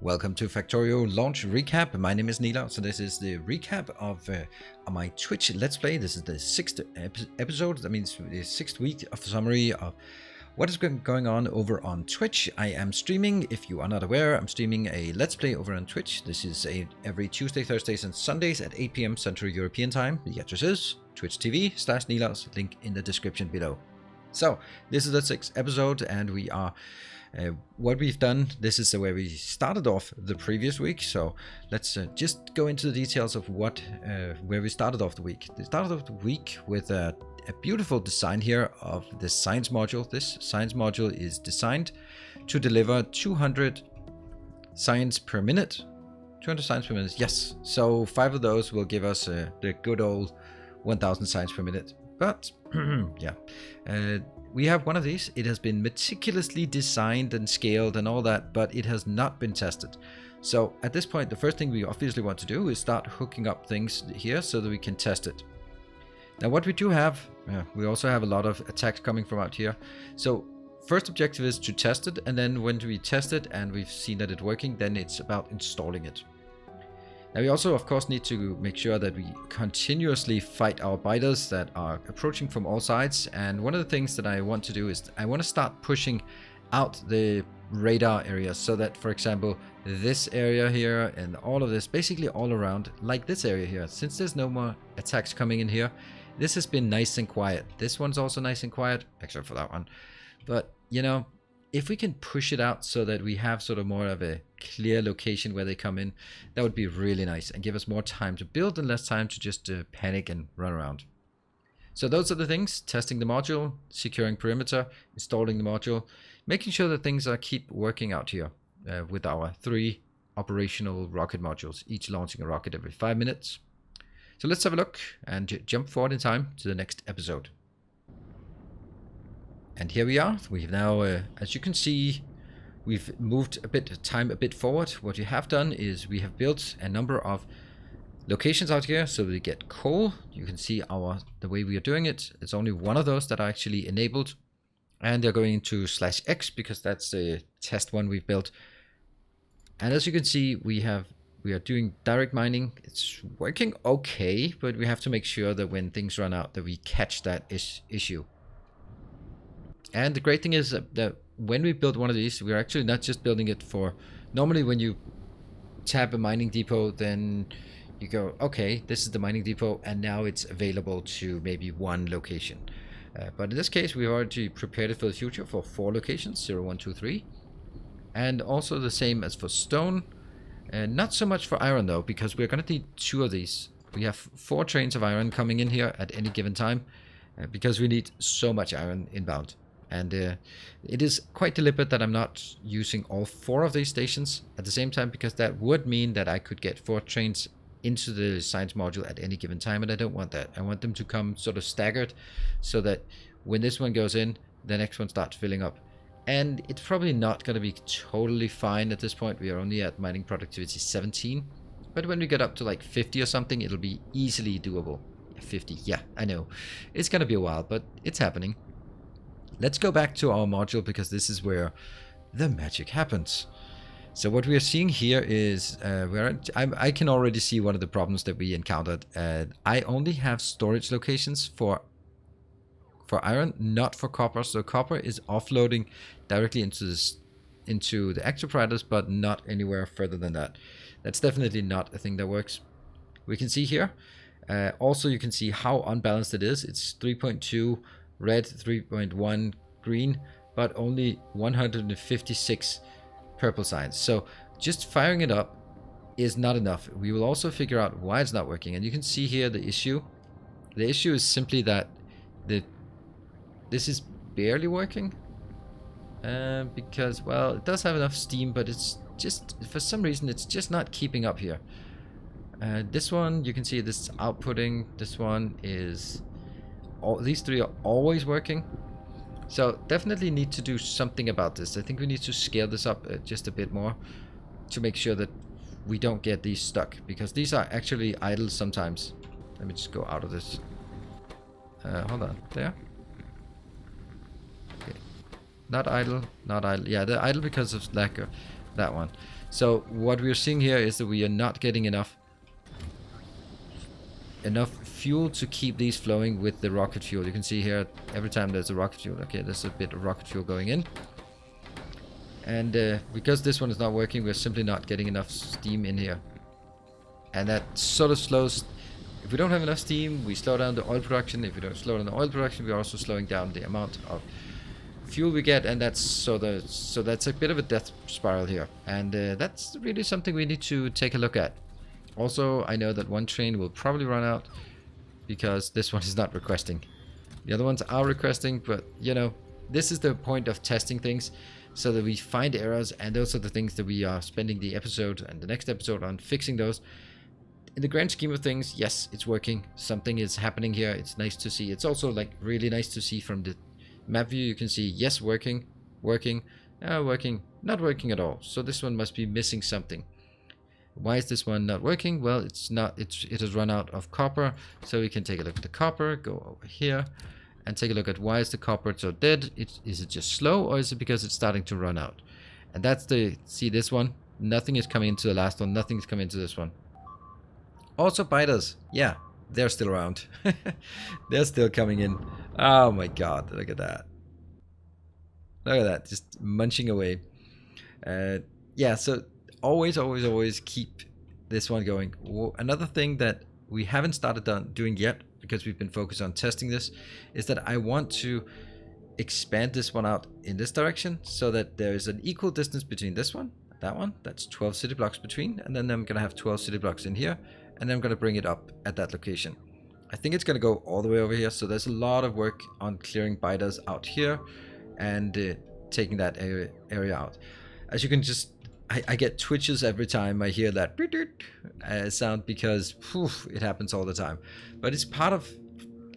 Welcome to Factorio Launch Recap. My name is Nila, so this is the recap of my Twitch Let's Play. This is the 6th episode, that means the 6th week of the summary of what is going on over on Twitch. I am streaming, if you are not aware, I'm streaming a Let's Play over on Twitch. This is every Tuesday, Thursdays and Sundays at 8 PM Central European Time. The address is twitch.tv/Nilas, link in the description below. So, this is the 6th episode, and we are... what we've done, this is where we started off the previous week, so let's just go into the details of where we started off the week. We started off the week with a beautiful design here of the science module. This science module is designed to deliver 200 science per minute. 200 science per minute, yes. So 5 of those will give us the good old 1000 science per minute. But, yeah. We have one of these. It has been meticulously designed and scaled and all that, but it has not been tested. So at this point, the first thing we obviously want to do is start hooking up things here so that we can test it. Now what we do have, we also have a lot of attacks coming from out here. So first objective is to test it, and then when we test it and we've seen that it's working, then it's about installing it. Now we also of course need to make sure that we continuously fight our biters that are approaching from all sides, and one of the things that I want to do is I want to start pushing out the radar areas, so that, for example, this area here and all of this, basically all around, like this area here, since there's no more attacks coming in here, this has been nice and quiet. This one's also nice and quiet, except for that one. But, you know, if we can push it out so that we have sort of more of a clear location where they come in, that would be really nice and give us more time to build and less time to just panic and run around. So those are the things: testing the module, securing perimeter, installing the module, making sure that things keep working out here with our 3 operational rocket modules, each launching a rocket every 5 minutes. So let's have a look and jump forward in time to the next episode. And here we are. We've now, as you can see, we've moved a bit forward. What we have done is we have built a number of locations out here so we get coal. You can see the way we are doing it. It's only one of those that are actually enabled, and they're going to /X because that's the test one we've built. And as you can see, we are doing direct mining. It's working okay, but we have to make sure that when things run out that we catch that issue. And the great thing is that when we build one of these, we're actually not just building it for... Normally when you tap a mining depot, then you go, okay, this is the mining depot, and now it's available to maybe 1 location. But in this case, we've already prepared it for the future for 4 locations, 0, 1, 2, 3. And also the same as for stone. Not so much for iron though, because we're going to need 2 of these. We have 4 trains of iron coming in here at any given time, because we need so much iron inbound. And it is quite deliberate that I'm not using all 4 of these stations at the same time, because that would mean that I could get 4 trains into the science module at any given time, and I don't want that. I want them to come sort of staggered, so that when this one goes in, the next one starts filling up. And it's probably not going to be totally fine at this point. We are only at mining productivity 17, but when we get up to like 50 or something, it'll be easily doable. 50, yeah, I know. It's going to be a while, but it's happening. Let's go back to our module, because this is where the magic happens. So what we are seeing here is I can already see one of the problems that we encountered. I only have storage locations for iron, not for copper. So copper is offloading directly into the exopriators, but not anywhere further than that. That's definitely not a thing that works. We can see here. Also, you can see how unbalanced it is. It's 3.2 red, 3.1 green, but only 156 purple signs. So just firing it up is not enough. We will also figure out why it's not working. And you can see here the issue. The issue is simply that this is barely working. Because, well, it does have enough steam, but it's just, for some reason, it's just not keeping up here. This one, you can see this outputting. This one is... these 3 are always working. So definitely need to do something about this. I think we need to scale this up just a bit more to make sure that we don't get these stuck, because these are actually idle sometimes. Let me just go out of this. Hold on, there. Okay. Not idle, not idle. Yeah, they're idle because of lack of that one. So what we're seeing here is that we are not getting enough fuel to keep these flowing with the rocket fuel. You can see here every time there's a rocket fuel. Okay, there's a bit of rocket fuel going in. And because this one is not working, we're simply not getting enough steam in here. And that sort of slows. If we don't have enough steam, we slow down the oil production. If we don't slow down the oil production, we're also slowing down the amount of fuel we get, and that's that's a bit of a death spiral here. And that's really something we need to take a look at. Also, I know that one train will probably run out because this one is not requesting. The other ones are requesting, but you know, this is the point of testing things, so that we find errors, and those are the things that we are spending the episode and the next episode on fixing those. In the grand scheme of things, yes, it's working. Something is happening here. It's nice to see. It's also like really nice to see from the map view. You can see, yes, working, not working at all. So this one must be missing something. Why is this one not working? Well, it's not. It has run out of copper. So we can take a look at the copper. Go over here and take a look at why is the copper so dead. Is it just slow, or is it because it's starting to run out? And that's the, see this one. Nothing is coming into the last one. Nothing is coming into this one. Also biters, yeah, they're still around. They're still coming in. Oh my god, look at that. Look at that, just munching away. Yeah, so always keep this one going. Another thing that we haven't started doing yet, because we've been focused on testing this, is that I want to expand this one out in this direction, so that there is an equal distance between this one, that one, that's 12 city blocks between, and then I'm gonna have 12 city blocks in here, and then I'm gonna bring it up at that location. I think it's gonna go all the way over here, so there's a lot of work on clearing biters out here and taking that area out. As you can just, I get twitches every time I hear that sound, because it happens all the time. But it's part of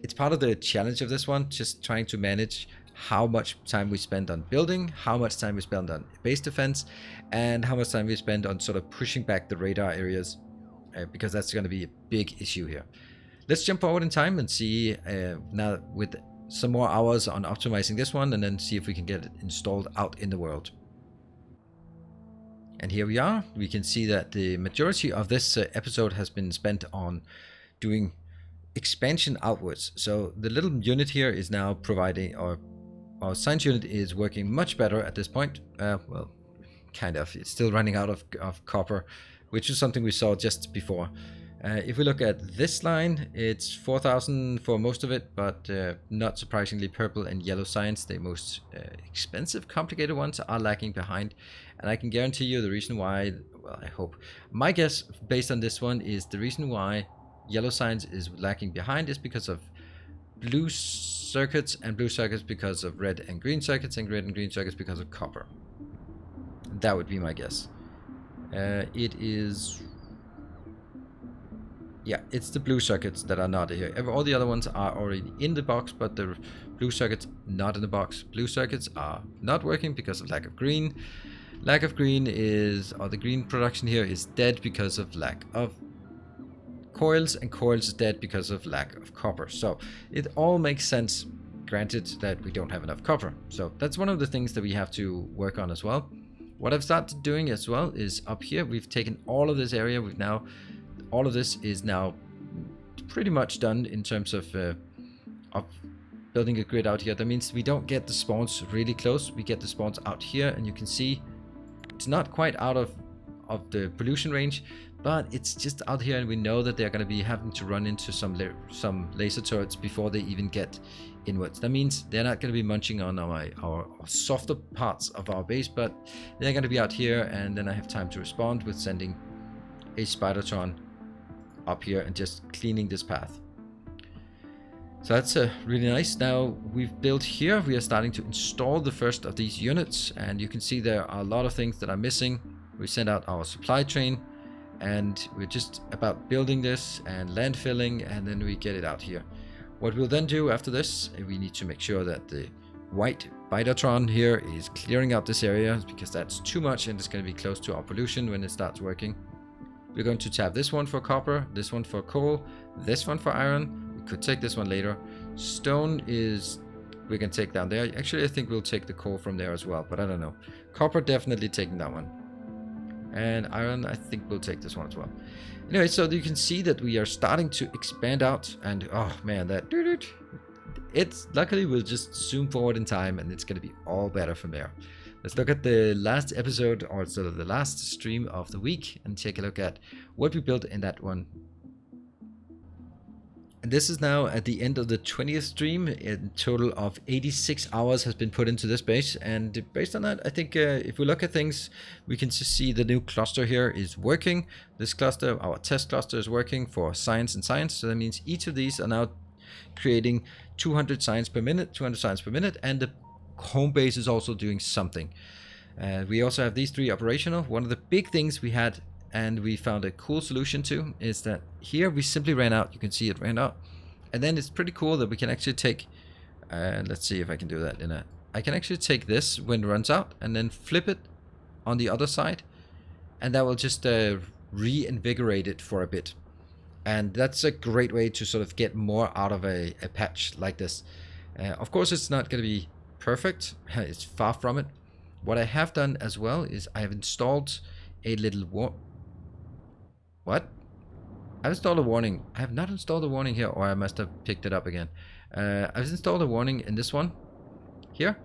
the challenge of this one, just trying to manage how much time we spend on building, how much time we spend on base defense, and how much time we spend on sort of pushing back the radar areas, because that's going to be a big issue here. Let's jump forward in time and see now with some more hours on optimizing this one, and then see if we can get it installed out in the world. And here we are. We can see that the majority of this episode has been spent on doing expansion outwards. So the little unit here is now providing, or our science unit is working much better at this point. Well, kind of. It's still running out of copper, which is something we saw just before. If we look at this line, it's 4,000 for most of it, but not surprisingly, purple and yellow science, the most expensive, complicated ones, are lagging behind. And I can guarantee you the reason why, well, I hope, my guess based on this one is the reason why yellow science is lagging behind is because of blue circuits, and blue circuits because of red and green circuits, and red and green circuits because of copper. That would be my guess. It is... yeah, it's the blue circuits that are not here. All the other ones are already in the box, but the blue circuits not in the box. Blue circuits are not working because of lack of green. Lack of green is, or the green production here is dead because of lack of coils, and coils is dead because of lack of copper. So it all makes sense, granted that we don't have enough copper. So that's one of the things that we have to work on as well. What I've started doing as well is up here, we've taken all of this area. We've now, all of this is now pretty much done in terms of building a grid out here. That means we don't get the spawns really close. We get the spawns out here, and you can see it's not quite out of the pollution range, but it's just out here, and we know that they're going to be having to run into some laser turrets before they even get inwards. That means they're not going to be munching on our softer parts of our base, but they're going to be out here, and then I have time to respond with sending a Spidertron up here and just cleaning this path. So that's really nice. Now we've built here, we are starting to install the first of these units, and you can see there are a lot of things that are missing. We send out our supply train, and we're just about building this and landfilling, and then we get it out here. What we'll then do after this, we need to make sure that the white Bidertron here is clearing out this area, because that's too much and it's going to be close to our pollution when it starts working. We're going to tap this one for copper, this one for coal, this one for iron. We could take this one later. Stone is, we can take down there. Actually, I think we'll take the coal from there as well, but I don't know. Copper, definitely taking that one. And iron, I think we'll take this one as well. Anyway, so you can see that we are starting to expand out, and oh man, that it's luckily we'll just zoom forward in time and it's going to be all better from there. Let's look at the last episode, or sort of the last stream of the week, and take a look at what we built in that one. And this is now at the end of the 20th stream. A total of 86 hours has been put into this base, and based on that, I think if we look at things, we can see the new cluster here is working. This cluster, our test cluster, is working for science and science, so that means each of these are now creating 200 science per minute, and the home base is also doing something. We also have these three operational. One of the big things we had, and we found a cool solution to, is that here we simply ran out. You can see it ran out, and then it's pretty cool that we can actually take let's see if I can do that I can actually take this when it runs out and then flip it on the other side, and that will just reinvigorate it for a bit. And that's a great way to sort of get more out of a patch like this. Of course, it's not going to be perfect. It's far from it. What I have done as well is I have installed a little What? I've installed a warning. I have not installed a warning here, or I must have picked it up again. I've installed a warning in this one here.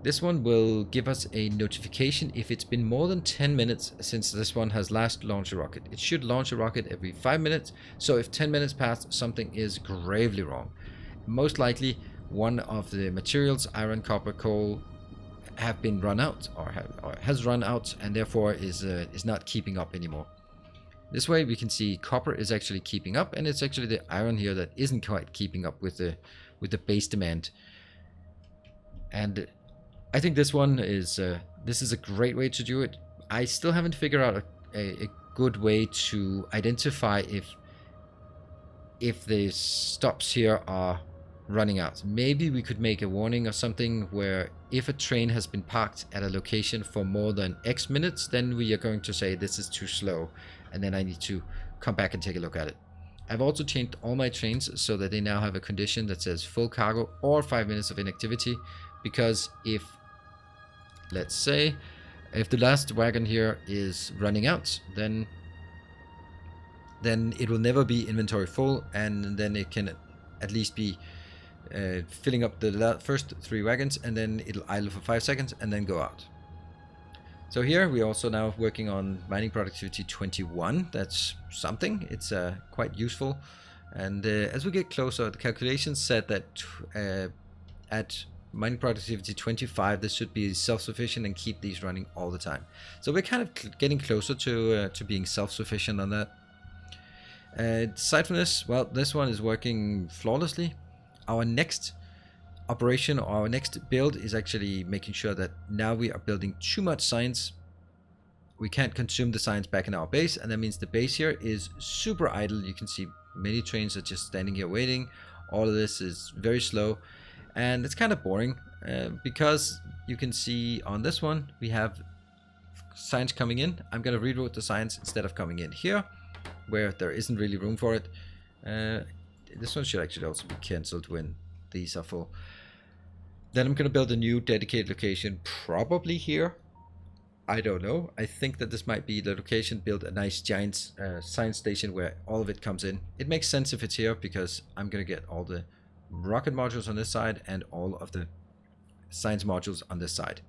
This one will give us a notification if it's been more than 10 minutes since this one has last launched a rocket. It should launch a rocket every 5 minutes, so if 10 minutes pass, something is gravely wrong. Most likely one of the materials, iron, copper, coal, have been run out, or has run out, and therefore is not keeping up anymore. This way we can see copper is actually keeping up, and it's actually the iron here that isn't quite keeping up with the base demand. And I think this one is this is a great way to do it. I still haven't figured out a good way to identify if the stops here are running out. Maybe we could make a warning or something where if a train has been parked at a location for more than X minutes, then we are going to say this is too slow, and then I need to come back and take a look at it. I've also changed all my trains so that they now have a condition that says full cargo or 5 minutes of inactivity, because if, let's say, if the last wagon here is running out, then it will never be inventory full, and then it can at least be filling up the first 3 wagons, and then it'll idle for 5 seconds and then go out. So here we're also now working on mining productivity 21. That's something. It's quite useful. And as we get closer, the calculations said that at mining productivity 25, this should be self-sufficient and keep these running all the time. So we're kind of getting closer to being self-sufficient on that. Aside from this, well, this one is working flawlessly. Our next operation, or our next build, is actually making sure that now we are building too much science. We can't consume the science back in our base, and that means the base here is super idle. You can see many trains are just standing here waiting. All of this is very slow, and it's kind of boring because you can see on this one we have science coming in. I'm going to reroute the science instead of coming in here where there isn't really room for it. This one should actually also be cancelled when these are full. Then I'm going to build a new dedicated location, probably here. I don't know. I think that this might be the location. Build a nice giant science station where all of it comes in. It makes sense if it's here, because I'm going to get all the rocket modules on this side and all of the science modules on this side.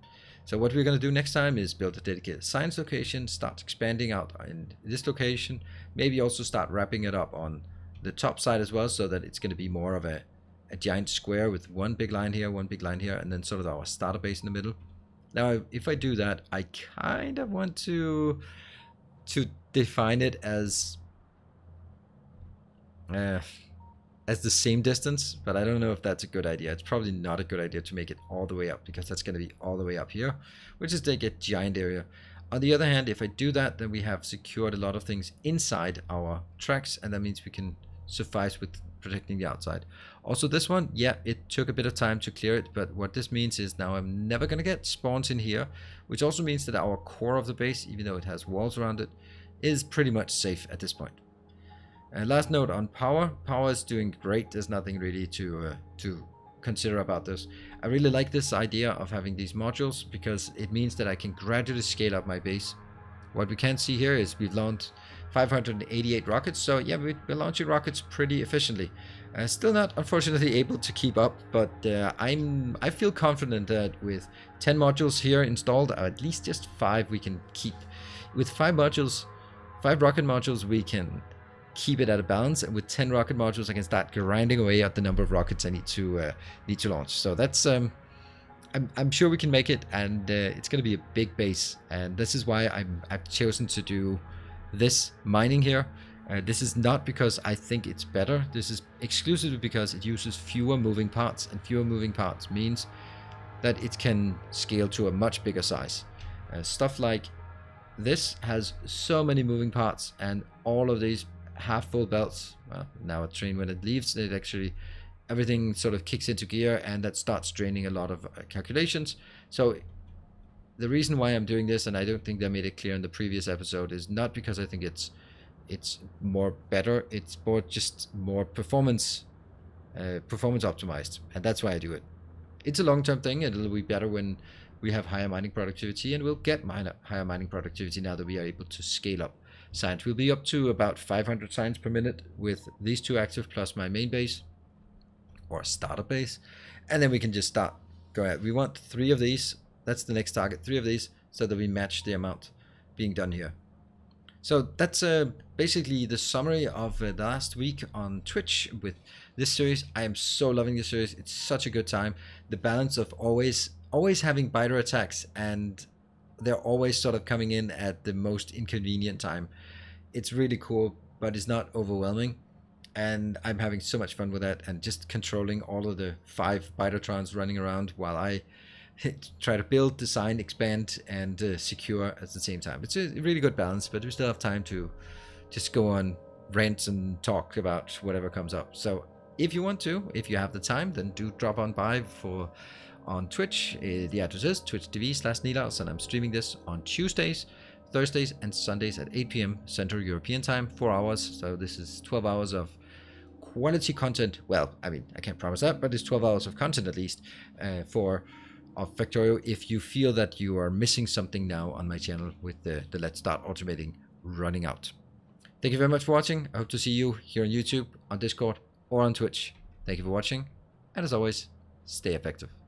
So what we're going to do next time is build a dedicated science location, start expanding out in this location, maybe also start wrapping it up on the top side as well, so that it's going to be more of a giant square with one big line here, one big line here, and then sort of our starter base in the middle. Now, if I do that, I kind of want to define it as the same distance, but I don't know if that's a good idea. It's probably not a good idea to make it all the way up, because that's going to be all the way up here, which is like a giant area. On the other hand, if I do that, then we have secured a lot of things inside our tracks, and that means we can suffice with protecting the outside. Also, this one, yeah, it took a bit of time to clear it, but what this means is now I'm never going to get spawns in here, which also means that our core of the base, even though it has walls around it, is pretty much safe at this point. Last note on power. Power is doing great. There's nothing really to consider about this. I really like this idea of having these modules, because it means that I can gradually scale up my base what we can see here is we've launched 588 rockets. So yeah, we're launching rockets pretty efficiently. Still not, unfortunately, able to keep up, but I feel confident that with 10 modules here installed, or at least just 5, we can keep. With 5 modules, 5 rocket modules, we can keep it at a balance, and with 10 rocket modules, I can start grinding away at the number of rockets I need to launch. So that's I'm sure we can make it, and it's going to be a big base, and this is why I've chosen to do this mining here. This is not because I think it's better. This is exclusively because it uses fewer moving parts, and fewer moving parts means that it can scale to a much bigger size. Stuff like this has so many moving parts, and all of these half full belts. Well, now a train, when it leaves, it actually everything sort of kicks into gear, and that starts draining a lot of calculations. So the reason why I'm doing this, and I don't think I made it clear in the previous episode, is not because I think it's more better. It's more just more performance optimized, and that's why I do it. It's a long-term thing, and it'll be better when we have higher mining productivity, and we'll get higher mining productivity now that we are able to scale up science. We'll be up to about 500 science per minute with these 2 active plus my main base, or starter base, and then we can just start going out. We want 3 of these. That's the next target, 3 of these, so that we match the amount being done here. So that's basically the summary of the last week on Twitch with this series. I am so loving this series. It's such a good time. The balance of always having biter attacks, and they're always sort of coming in at the most inconvenient time. It's really cool, but it's not overwhelming. And I'm having so much fun with that, and just controlling all of the 5 Bitertrons running around while I try to build, design, expand, and secure at the same time. It's a really good balance, but we still have time to just go on rants and talk about whatever comes up. So if you want to, if you have the time, then do drop on by on Twitch. The address is twitch.tv/Nilaus, and I'm streaming this on Tuesdays, Thursdays, and Sundays at 8 p.m. Central European Time, 4 hours. So this is 12 hours of quality content. Well, I mean, I can't promise that, but it's 12 hours of content at least of Factorio, if you feel that you are missing something now on my channel with the Let's Start Automating running out. Thank you very much for watching. I hope to see you here on YouTube, on Discord, or on Twitch. Thank you for watching, and as always, stay effective.